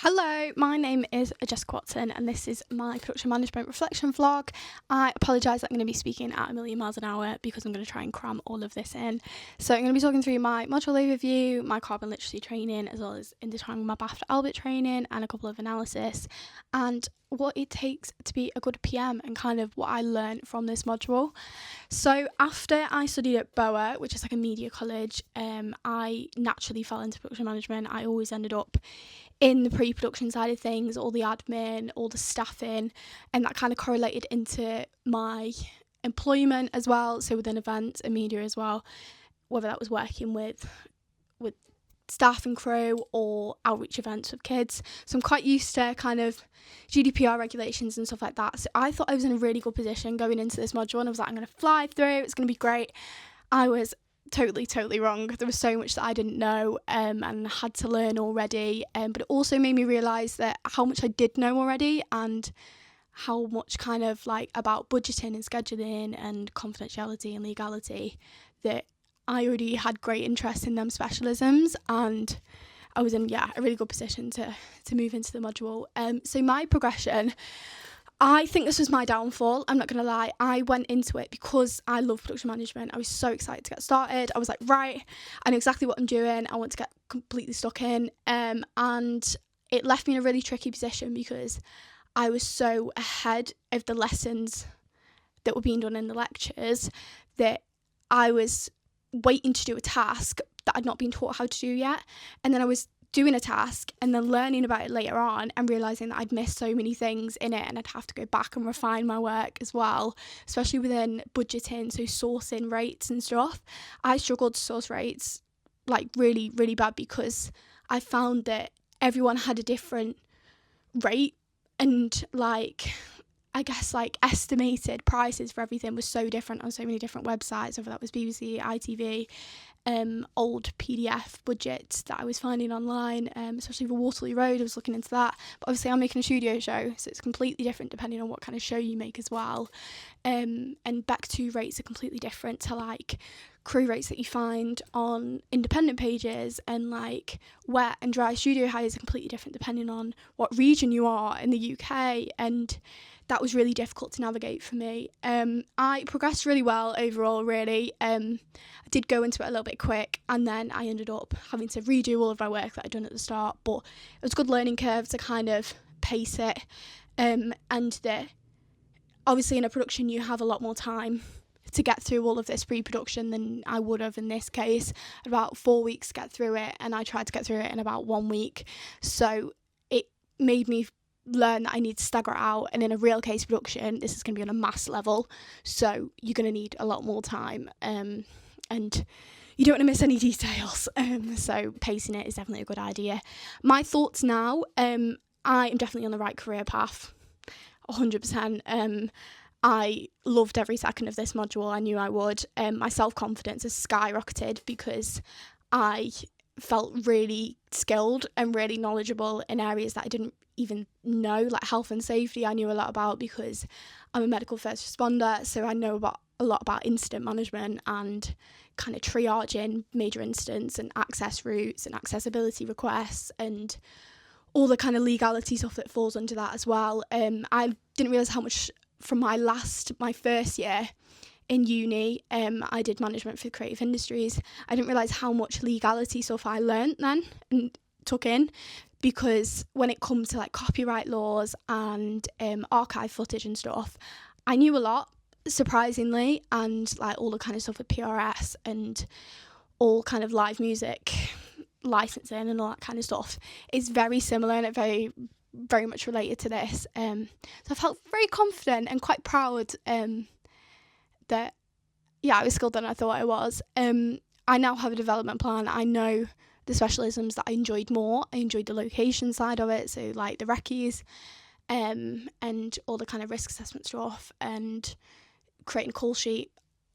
Hello, my name is Jessica Watson and this is my production management reflection vlog. I apologise that I'm going to be speaking at a million miles an hour because I'm going to try and cram all of this in. So I'm going to be talking through my module overview, my carbon literacy training, as well as intertwining my BATARP Albert training and a couple of analysis, and what it takes to be a good PM and kind of what I learned from this module. So after I studied at BOA, which is like a media college, I naturally fell into production management. I always ended up in the pre-production side of things, all the admin, all the staffing, and that kind of correlated into my employment as well, so within events and media as well, whether that was working with staff and crew or outreach events with kids. So I'm quite used to kind of GDPR regulations and stuff like that. So I thought I was in a really good position going into this module, and I was like, I'm going to fly through, it's going to be great. I was totally wrong. There was so much that I didn't know and had to learn already, but it also made me realise that how much I did know already, and how much kind of like about budgeting and scheduling and confidentiality and legality, that I already had great interest in them specialisms, and I was in a really good position to move into the module. So my progression, I think this was my downfall, I'm not going to lie. I went into it because I love production management. I was so excited to get started. I was like, right, I know exactly what I'm doing. I want to get completely stuck in. And it left me in a really tricky position because I was so ahead of the lessons that were being done in the lectures that I was waiting to do a task that I'd not been taught how to do yet. And then I was doing a task and then learning about it later on and realising that I'd missed so many things in it, and I'd have to go back and refine my work as well, especially within budgeting, so sourcing rates and stuff. I struggled to source rates like really bad because I found that everyone had a different rate, and like I guess like estimated prices for everything was so different on so many different websites, whether that was BBC, ITV, old PDF budgets that I was finding online, especially for Waterloo Road. I was looking into that, but obviously I'm making a studio show, so it's completely different depending on what kind of show you make as well. And back to rates are completely different to like crew rates that you find on independent pages, and like wet and dry studio hires are completely different depending on what region you are in the UK, and that was really difficult to navigate for me. I progressed really well overall, really. I did go into it a little bit quick, and then I ended up having to redo all of my work that I'd done at the start, but it was a good learning curve to kind of pace it. And obviously in a production you have a lot more time to get through all of this pre-production than I would have in this case. About 4 weeks to get through it, and I tried to get through it in about 1 week. So it made me learn that I need to stagger it out, and in a real case production this is going to be on a mass level, so you're going to need a lot more time, and you don't want to miss any details, so pacing it is definitely a good idea. My thoughts now, I am definitely on the right career path, 100%. I loved every second of this module. I knew I would. My self-confidence has skyrocketed because I felt really skilled and really knowledgeable in areas that I didn't even know, like health and safety I knew a lot about because I'm a medical first responder, so I know a lot about incident management and kind of triaging major incidents and access routes and accessibility requests and all the kind of legality stuff that falls under that as well. I didn't realise how much from my first year in uni, I did management for creative industries. I didn't realise how much legality stuff I learnt then and took in, because when it comes to like copyright laws and archive footage and stuff, I knew a lot, surprisingly, and like all the kind of stuff with PRS and all kind of live music licensing and all that kind of stuff is very similar, and it very much related to this. So I felt very confident and quite proud that I was skilled than I thought I was. I now have a development plan. I know the specialisms that I enjoyed more. I enjoyed the location side of it, so like the recce's, and all the kind of risk assessment stuff and creating a call sheet.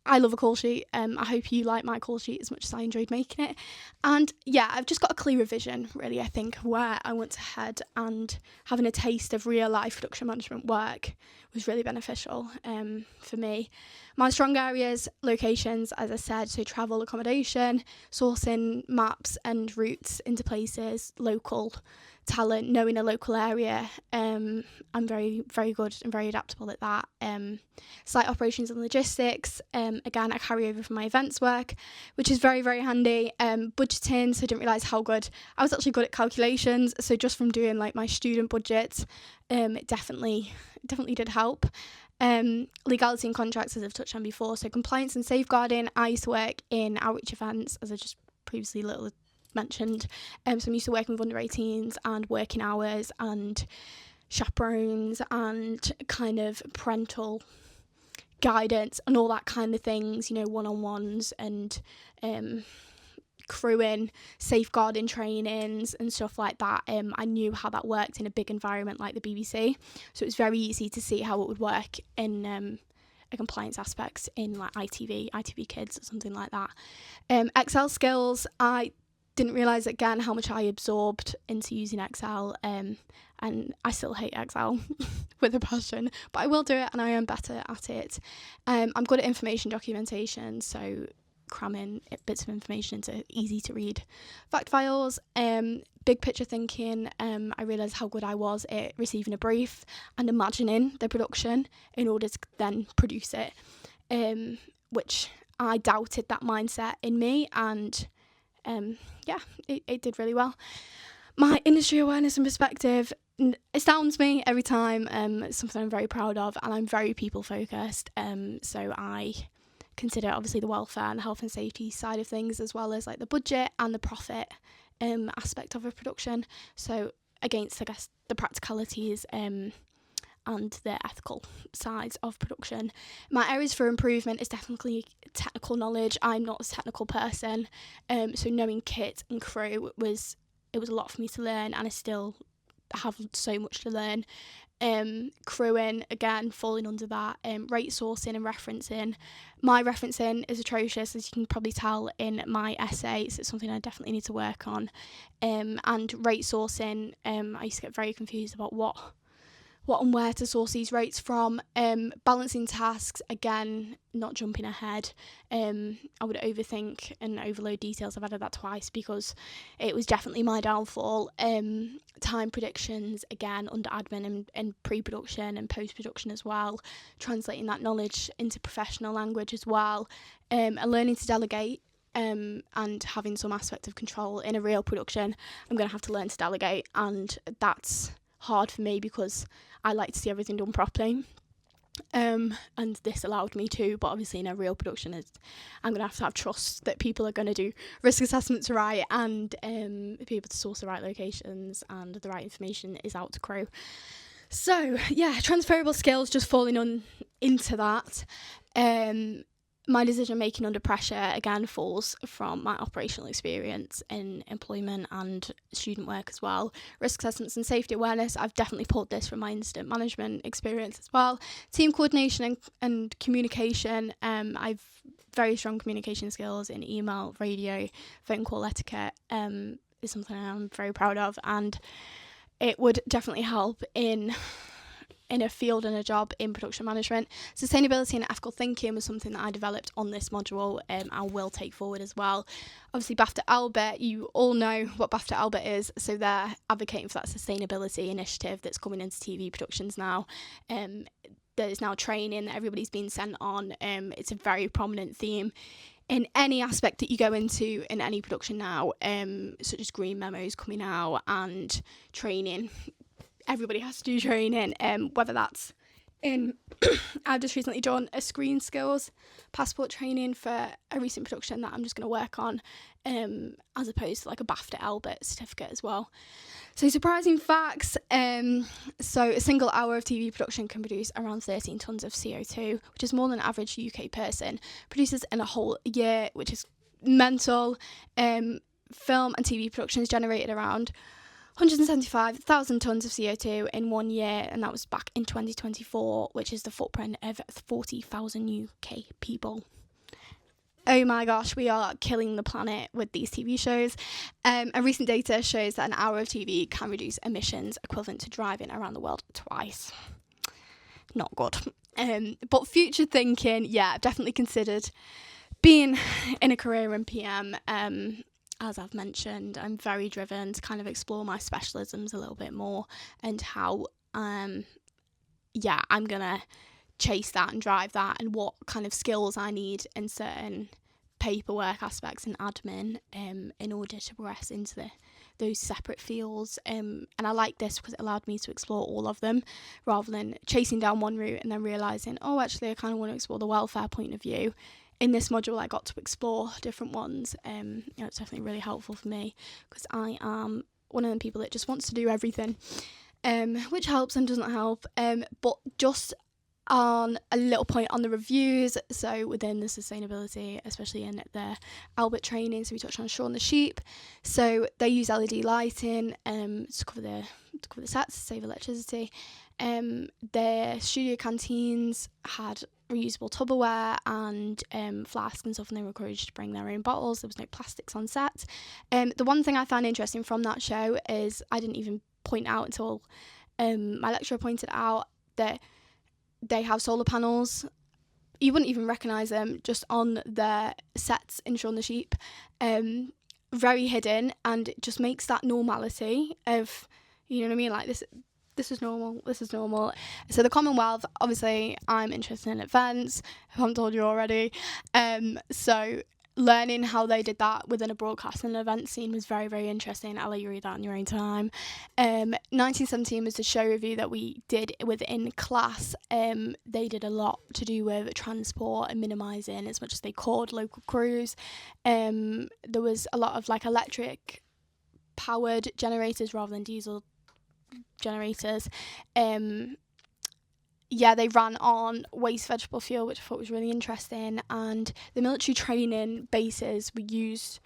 I love a call sheet. I hope you like my call sheet as much as I enjoyed making it. And I've just got a clearer vision, really, I think, of where I want to head, and having a taste of real life production management work was really beneficial for me. My strong areas, locations, as I said, so travel, accommodation, sourcing maps and routes into places, local talent, knowing a local area. I'm very, very good and very adaptable at that. Site operations and logistics. Again, I carry over from my events work, which is very, very handy. Budgeting, so I didn't realise how good I was actually good at calculations. So just from doing like my student budgets, it definitely did help. Legality and contracts, as I've touched on before. So compliance and safeguarding. I used to work in outreach events, as I just previously mentioned. So I'm used to working with under 18s and working hours and chaperones and kind of parental guidance and all that kind of things, you know, one-on-ones and crewing, safeguarding trainings and stuff like that. I knew how that worked in a big environment like the BBC, so it was very easy to see how it would work in a compliance aspects in like ITV Kids or something like that. Excel skills, I didn't realise again how much I absorbed into using Excel, and I still hate Excel with a passion, but I will do it and I am better at it. I'm good at information documentation, so cramming bits of information into easy to read fact files. Big picture thinking, I realised how good I was at receiving a brief and imagining the production in order to then produce it, which I doubted that mindset in me, and it did really well. My industry awareness and perspective astounds me every time. It's something I'm very proud of, and I'm very people focused, so I consider obviously the welfare and the health and safety side of things, as well as like the budget and the profit aspect of a production, so against I guess the practicalities and the ethical sides of production. My areas for improvement is definitely technical knowledge. I'm not a technical person, so knowing kit and crew was a lot for me to learn, and I still have so much to learn. Crewing, again, falling under that. Rate sourcing and referencing. My referencing is atrocious, as you can probably tell in my essay, so it's something I definitely need to work on. And rate sourcing, I used to get very confused about what and where to source these rates from. Balancing tasks, again, not jumping ahead. I would overthink and overload details. I've added that twice because it was definitely my downfall. Time predictions, again, under admin and pre-production and post-production as well. Translating that knowledge into professional language as well. And learning to delegate. And having some aspect of control in a real production. I'm going to have to learn to delegate, and that's hard for me because I like to see everything done properly, and this allowed me to, but obviously in a real production I'm going to have trust that people are going to do risk assessments right and be able to source the right locations and the right information is out to crew. So yeah, transferable skills, just falling into that. My decision making under pressure again falls from my operational experience in employment and student work as well. Risk assessments and safety awareness, I've definitely pulled this from my incident management experience as well. Team coordination and communication, I've very strong communication skills in email, radio, phone call etiquette, is something I'm very proud of, and it would definitely help in a field and a job in production management. Sustainability and ethical thinking was something that I developed on this module, I will take forward as well. Obviously BAFTA Albert, you all know what BAFTA Albert is, so they're advocating for that sustainability initiative that's coming into TV productions now. There's now training that everybody's been sent on. It's a very prominent theme in any aspect that you go into in any production now, such as green memos coming out and training. Everybody has to do training, whether that's in I've just recently done a screen skills passport training for a recent production that I'm just going to work on, as opposed to like a BAFTA Albert certificate as well. So surprising facts, so a single hour of TV production can produce around 13 tonnes of CO2, which is more than an average UK person produces in a whole year, which is mental. Film and TV productions generated around 175,000 tonnes of CO2 in 1 year, and that was back in 2024, which is the footprint of 40,000 UK people. Oh my gosh, we are killing the planet with these TV shows. A recent data shows that an hour of TV can reduce emissions equivalent to driving around the world twice. Not good. But future thinking, yeah, I've definitely considered being in a career in PM. as I've mentioned, I'm very driven to kind of explore my specialisms a little bit more, and how I'm gonna chase that and drive that, and what kind of skills I need in certain paperwork aspects and admin in order to progress into those separate fields, and I like this because it allowed me to explore all of them rather than chasing down one route and then realising, oh, actually I kind of want to explore the welfare point of view. In this module I got to explore different ones. It's definitely really helpful for me because I am one of the people that just wants to do everything, which helps and doesn't help, but just on a little point on the reviews. So within the sustainability, especially in the Albert training, so we touched on Shaun the Sheep. So they use LED lighting to cover the sets, to save electricity. Their studio canteens had reusable Tupperware and flasks and stuff, and they were encouraged to bring their own bottles. There was no plastics on set. The one thing I found interesting from that show is I didn't even point out until my lecturer pointed out that they have solar panels. You wouldn't even recognise them just on their sets in Shaun the Sheep. Very hidden, and it just makes that normality of, you know what I mean, like this is normal, this is normal. So the Commonwealth, obviously I'm interested in events, if I haven't told you already. So learning how they did that within a broadcast and an event scene was very, very interesting. I'll let you read that in your own time. 1917 was the show review that we did within class. They did a lot to do with transport and minimising as much as they could local crews. There was a lot of like electric powered generators rather than diesel generators. They ran on waste vegetable fuel, which I thought was really interesting, and the military training bases were used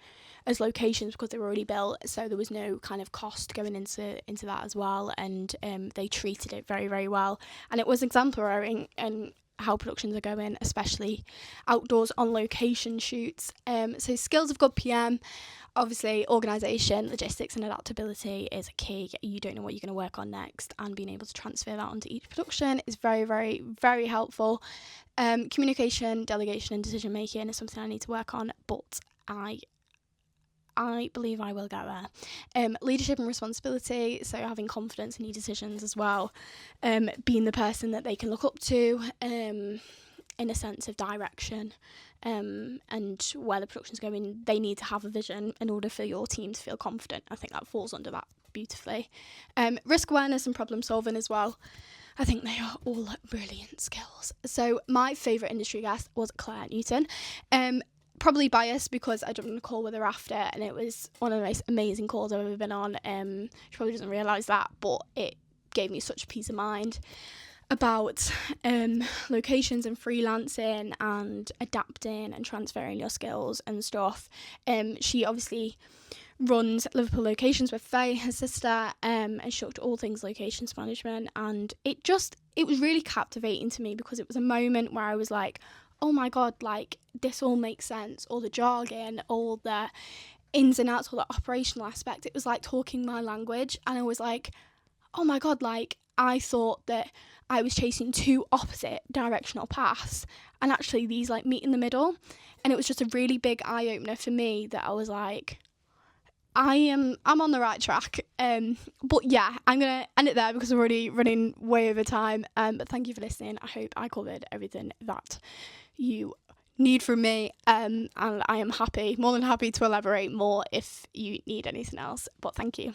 as locations because they were already built, so there was no kind of cost going into that as well, and they treated it very, very well, and it was exemplary in how productions are going, especially outdoors on location shoots. So skills of good PM, obviously organisation, logistics and adaptability is a key. You don't know what you're going to work on next, and being able to transfer that onto each production is very, very, very helpful. Communication, delegation and decision making is something I need to work on, but I believe I will get there. Leadership and responsibility, so having confidence in your decisions as well. Being the person that they can look up to in a sense of direction, and where the production's going. They need to have a vision in order for your team to feel confident. I think that falls under that beautifully. Risk awareness and problem solving as well. I think they are all brilliant skills. So my favourite industry guest was Claire Newton. Probably biased because I jumped on a call with her after, and it was one of the most amazing calls I've ever been on. She probably doesn't realise that, but it gave me such peace of mind about locations and freelancing and adapting and transferring your skills and stuff. She obviously runs Liverpool Locations with Faye, her sister, and she looked at all things locations management, and it was really captivating to me because it was a moment where I was like, oh my god, like this all makes sense, all the jargon, all the ins and outs, all the operational aspect. It was like talking my language, and I was like, oh my god, like I thought that I was chasing two opposite directional paths, and actually these like meet in the middle. And it was just a really big eye opener for me that I was like, I'm on the right track. But yeah, I'm gonna end it there because we're already running way over time. But thank you for listening. I hope I covered everything that you need from me, and I am more than happy to elaborate more if you need anything else. But thank you.